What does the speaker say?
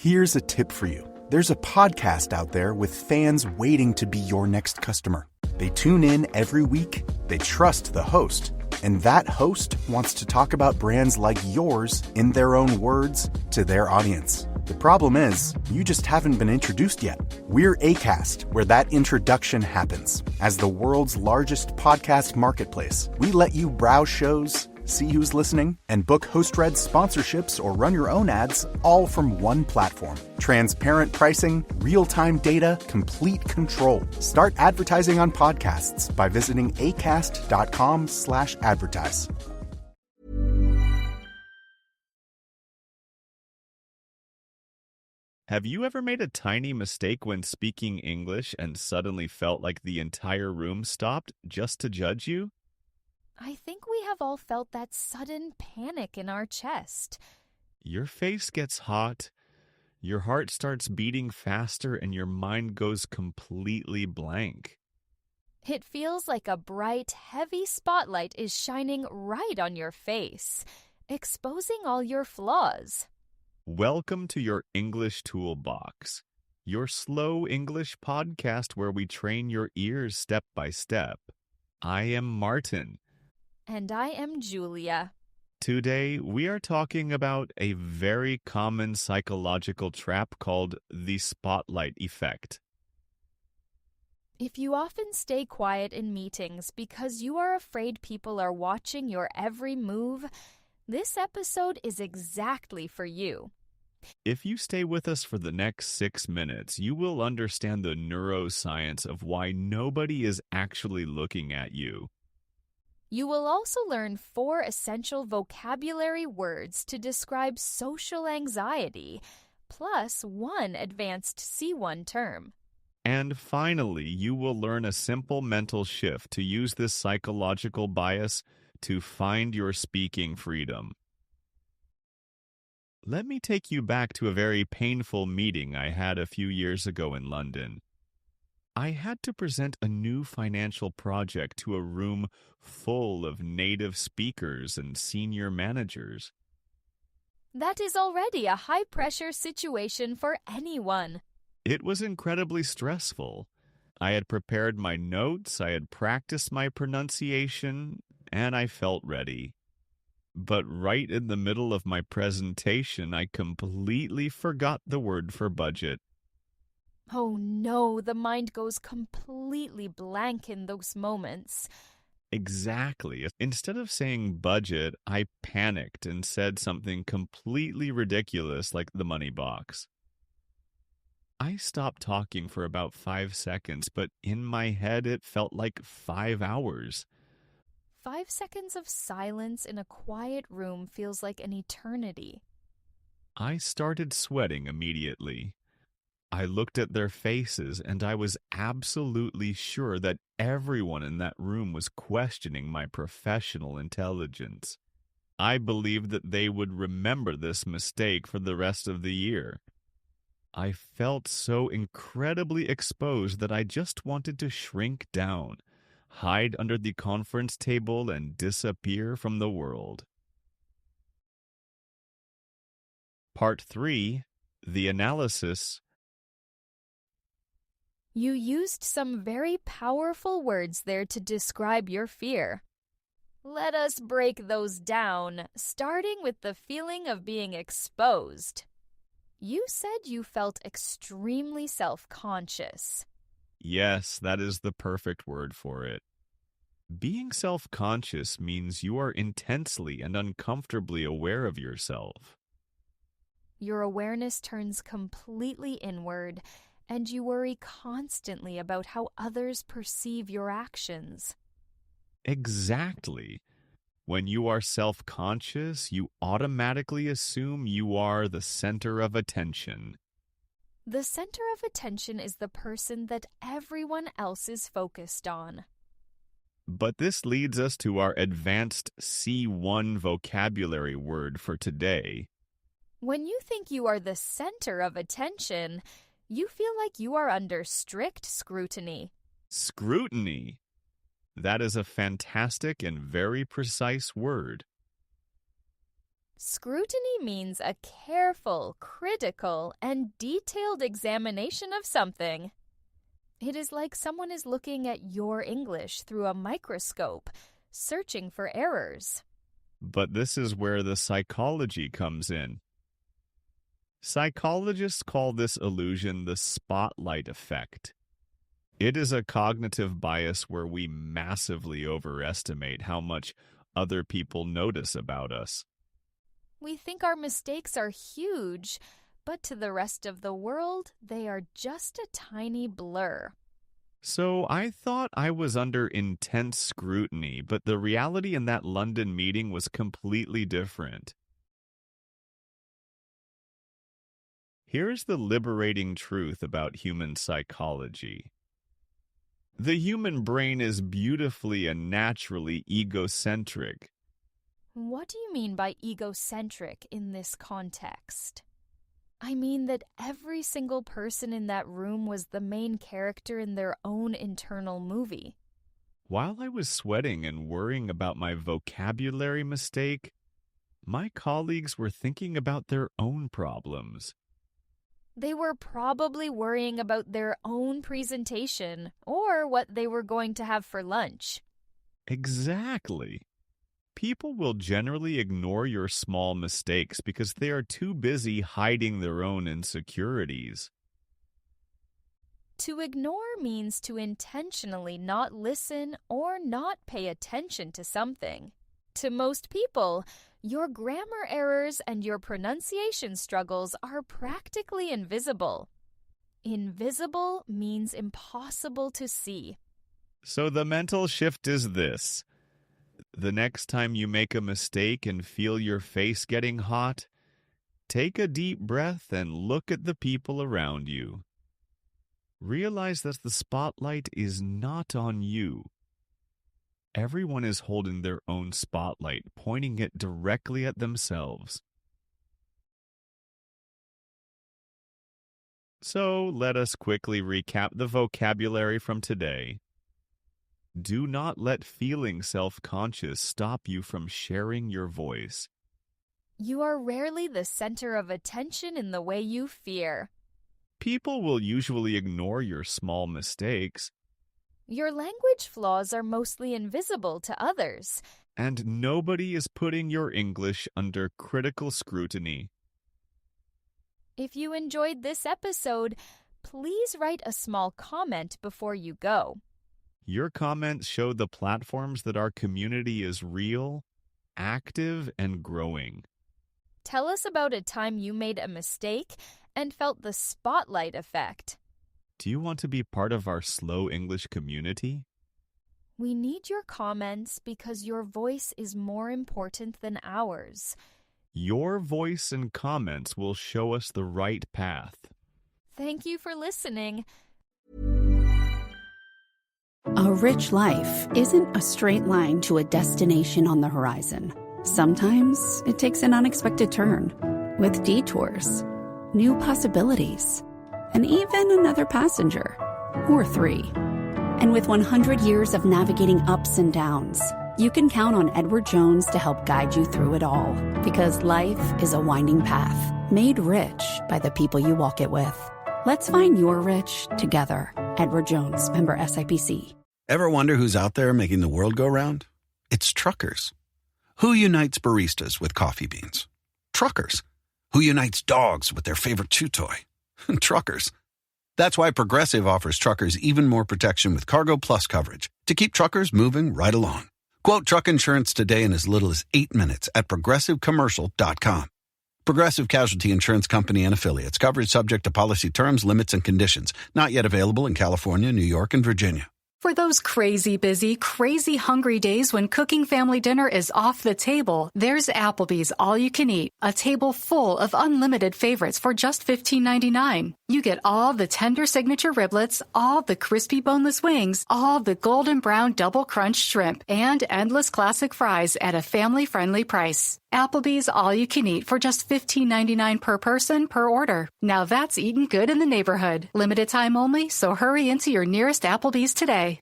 Here's a tip for you. There's a podcast out there with fans waiting to be your next customer. They tune in every week, they trust the host, and that host wants to talk about brands like yours in their own words to their audience. The problem is, you just haven't been introduced yet. We're Acast, where that introduction happens. As the world's largest podcast marketplace, we let you browse shows, see who's listening, and book host-read sponsorships or run your own ads all from one platform. Transparent pricing, real-time data, complete control. Start advertising on podcasts by visiting acast.com/advertise. Have you ever made a tiny mistake when speaking English and suddenly felt like the entire room stopped just to judge you? I think we have all felt that sudden panic in our chest. Your face gets hot, your heart starts beating faster, and your mind goes completely blank. It feels like a bright, heavy spotlight is shining right on your face, exposing all your flaws. Welcome to your English Toolbox, your slow English podcast where we train your ears step by step. I am Martin. And I am Julia. Today, we are talking about a very common psychological trap called the spotlight effect. If you often stay quiet in meetings because you are afraid people are watching your every move, this episode is exactly for you. If you stay with us for the next 6 minutes, you will understand the neuroscience of why nobody is actually looking at you. You will also learn 4 essential vocabulary words to describe social anxiety, plus 1 advanced C1 term. And finally, you will learn a simple mental shift to use this psychological bias to find your speaking freedom. Let me take you back to a very painful meeting I had a few years ago in London. I had to present a new financial project to a room full of native speakers and senior managers. That is already a high-pressure situation for anyone. It was incredibly stressful. I had prepared my notes, I had practiced my pronunciation, and I felt ready. But right in the middle of my presentation, I completely forgot the word for budget. Oh no, the mind goes completely blank in those moments. Exactly. Instead of saying budget, I panicked and said something completely ridiculous like the money box. I stopped talking for about 5 seconds, but in my head it felt like 5 hours. 5 seconds of silence in a quiet room feels like an eternity. I started sweating immediately. I looked at their faces, and I was absolutely sure that everyone in that room was questioning my professional intelligence. I believed that they would remember this mistake for the rest of the year. I felt so incredibly exposed that I just wanted to shrink down, hide under the conference table, and disappear from the world. Part 3, the analysis. You used some very powerful words there to describe your fear. Let us break those down, starting with the feeling of being exposed. You said you felt extremely self-conscious. Yes, that is the perfect word for it. Being self-conscious means you are intensely and uncomfortably aware of yourself. Your awareness turns completely inward, and you worry constantly about how others perceive your actions. Exactly. When you are self-conscious, you automatically assume you are the center of attention. The center of attention is the person that everyone else is focused on. But this leads us to our advanced C1 vocabulary word for today. When you think you are the center of attention, you feel like you are under strict scrutiny. Scrutiny. That is a fantastic and very precise word. Scrutiny means a careful, critical, and detailed examination of something. It is like someone is looking at your English through a microscope, searching for errors. But this is where the psychology comes in. Psychologists call this illusion the spotlight effect. It is a cognitive bias where we massively overestimate how much other people notice about us. We think our mistakes are huge, but to the rest of the world, they are just a tiny blur. So I thought I was under intense scrutiny, but the reality in that London meeting was completely different. Here's the liberating truth about human psychology. The human brain is beautifully and naturally egocentric. What do you mean by egocentric in this context? I mean that every single person in that room was the main character in their own internal movie. While I was sweating and worrying about my vocabulary mistake, my colleagues were thinking about their own problems. They were probably worrying about their own presentation or what they were going to have for lunch. Exactly. People will generally ignore your small mistakes because they are too busy hiding their own insecurities. To ignore means to intentionally not listen or not pay attention to something. To most people, your grammar errors and your pronunciation struggles are practically invisible. Invisible means impossible to see. So the mental shift is this. The next time you make a mistake and feel your face getting hot, take a deep breath and look at the people around you. Realize that the spotlight is not on you. Everyone is holding their own spotlight, pointing it directly at themselves. So let us quickly recap the vocabulary from today. Do not let feeling self-conscious stop you from sharing your voice. You are rarely the center of attention in the way you fear. People will usually ignore your small mistakes. Your language flaws are mostly invisible to others. And nobody is putting your English under critical scrutiny. If you enjoyed this episode, please write a small comment before you go. Your comments show the platforms that our community is real, active, and growing. Tell us about a time you made a mistake and felt the spotlight effect. Do you want to be part of our slow English community? We need your comments because your voice is more important than ours. Your voice and comments will show us the right path. Thank you for listening. A rich life isn't a straight line to a destination on the horizon. Sometimes it takes an unexpected turn with detours, new possibilities, and even another passenger or three. And with 100 years of navigating ups and downs, you can count on Edward Jones to help guide you through it all. Because life is a winding path made rich by the people you walk it with. Let's find your rich together. Edward Jones, member SIPC. Ever wonder who's out there making the world go round? It's truckers. Who unites baristas with coffee beans? Truckers. Who unites dogs with their favorite chew toy? Truckers. That's why Progressive offers truckers even more protection with Cargo Plus coverage to keep truckers moving right along. Quote truck insurance today in as little as 8 minutes at progressivecommercial.com. Progressive Casualty Insurance Company and Affiliates. Coverage subject to policy terms, limits, and conditions. Not yet available in California, New York, and Virginia. For those crazy busy, crazy hungry days when cooking family dinner is off the table, there's Applebee's All You Can Eat, a table full of unlimited favorites for just $15.99. You get all the tender signature riblets, all the crispy boneless wings, all the golden brown double crunch shrimp, and endless classic fries at a family-friendly price. Applebee's All You Can Eat for just $15.99 per person per order. Now that's eating good in the neighborhood. Limited time only, so hurry into your nearest Applebee's today.